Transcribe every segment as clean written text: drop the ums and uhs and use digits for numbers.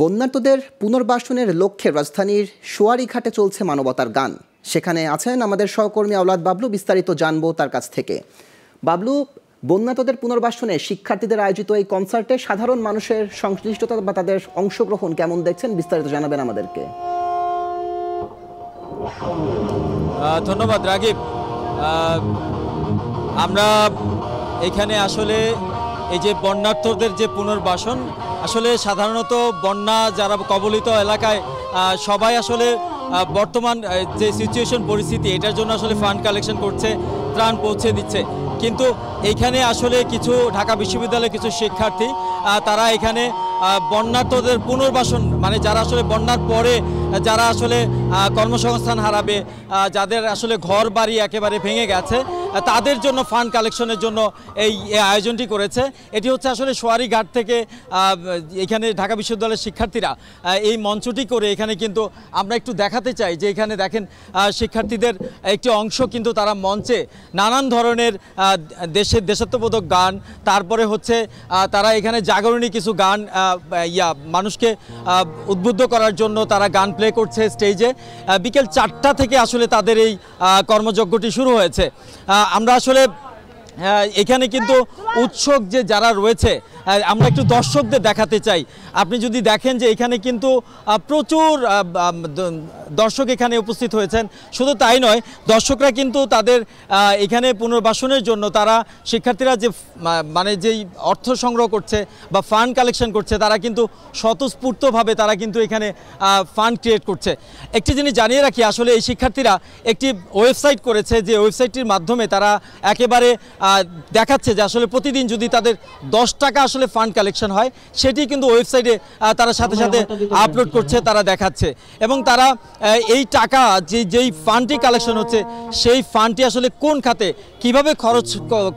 বন্যার্তদের পুনর্বাসনের লক্ষ্যে রাজধানীর সোয়ারীঘাটে চলছে মানবতার গান। সেখানে আছেন আমাদের সহকর্মী আওলাদ বাবলু। বিস্তারিত জানবো তার কাছ থেকে। বাবলু, বন্যার্তদের পুনর্বাসনে শিক্ষার্থীদের আয়োজিত এই কনসার্টে সাধারণ মানুষের সংশ্লিষ্টতা বা তাদের অংশগ্রহণ কেমন দেখছেন, বিস্তারিত জানাবেন আমাদেরকে। ধন্যবাদ রাগিব। আমরা এখানে আসলে এই যে বন্যার্তদের যে পুনর্বাসন, আসলে সাধারণত বন্যা যারা কবলিত এলাকায় সবাই আসলে বর্তমান যে সিচুয়েশন পরিস্থিতি, এটার জন্য আসলে ফান্ড কালেকশন করছে, ত্রাণ পৌঁছে দিচ্ছে। কিন্তু এইখানে আসলে কিছু ঢাকা বিশ্ববিদ্যালয়ের কিছু শিক্ষার্থী তারা এখানে বন্যার্তদের পুনর্বাসন, মানে যারা আসলে বন্যার পরে যারা আসলে কর্মসংস্থান হারাবে, যাদের আসলে ঘর বাড়ি একেবারে ভেঙে গেছে, তাদের জন্য ফান্ড কালেকশনের জন্য এই আয়োজনটি করেছে। এটি হচ্ছে আসলে সোয়ারীঘাট থেকে এখানে ঢাকা বিশ্ববিদ্যালয়ের শিক্ষার্থীরা এই মঞ্চটি করে এখানে কিন্তু আমরা একটু দেখাতে চাই যে এখানে দেখেন শিক্ষার্থীদের একটি অংশ কিন্তু তারা মঞ্চে নানান ধরনের দেশাত্মবোধক গান, তারপরে হচ্ছে তারা এখানে জাগরণী কিছু গান মানুষকে উদ্বুদ্ধ করার জন্য তারা গান প্লে করছে স্টেজে। বিকেল 4টা থেকে আসলে তাদের এই কর্মযজ্ঞটি শুরু হয়েছে। আমরা আসলে এখানে কিন্তু উৎসুক যে যারা রয়েছে, আমরা একটু দর্শকদের দেখাতে চাই। আপনি যদি দেখেন যে এখানে কিন্তু প্রচুর দর্শক এখানে উপস্থিত হয়েছেন। শুধু তাই নয়, দর্শকরা কিন্তু তাদের এখানে পুনর্বাসনের জন্য তারা শিক্ষার্থীরা যে মানে যেই অর্থ সংগ্রহ করছে বা ফান্ড কালেকশন করছে, তারা কিন্তু স্বতঃস্ফূর্তভাবে তারা কিন্তু এখানে ফান্ড ক্রিয়েট করছে। একটি জিনিস জানিয়ে রাখি, আসলে এই শিক্ষার্থীরা একটি ওয়েবসাইট করেছে, যে ওয়েবসাইটটির মাধ্যমে তারা একেবারে দেখাচ্ছে যে আসলে প্রতিদিন যদি তাদের 10 টাকা আসলে ফান্ড কালেকশন হয়, সেটি কিন্তু ওয়েবসাইটে তারা সাথে সাথে আপলোড করছে, তারা দেখাচ্ছে। এবং তারা এই টাকা যেই ফান্ডটি কালেকশন হচ্ছে, সেই ফান্ডটি আসলে কোন খাতে কিভাবে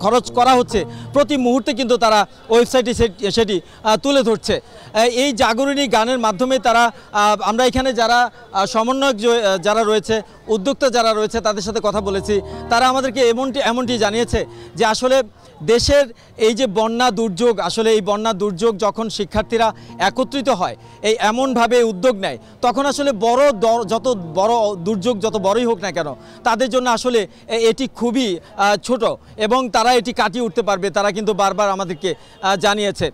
খরচ করা হচ্ছে প্রতি মুহূর্তে কিন্তু তারা ওয়েবসাইটে সেটি তুলে ধরছে। এই জাগরণী গানের মাধ্যমে তারা, আমরা এখানে যারা সমন্বয়ক যারা রয়েছে, উদ্যোক্তা যারা রয়েছে, তাদের সাথে কথা বলেছি। তারা আমাদেরকে এমনটি জানিয়েছে যে আসলে দেশের এই যে বন্যা দুর্যোগ, আসলে এই বন্যা দুর্যোগ যখন শিক্ষার্থীরা একত্রিত হয়, এই এমনভাবে উদ্যোগ নেয়, তখন আসলে যত বড় দুর্যোগ যত বড়ই হোক না কেন, তাদের জন্য আসলে এটি খুবই ছোট এবং তারা এটি কাটিয়ে উঠতে পারবে, তারা কিন্তু বারবার আমাদেরকে জানিয়েছে।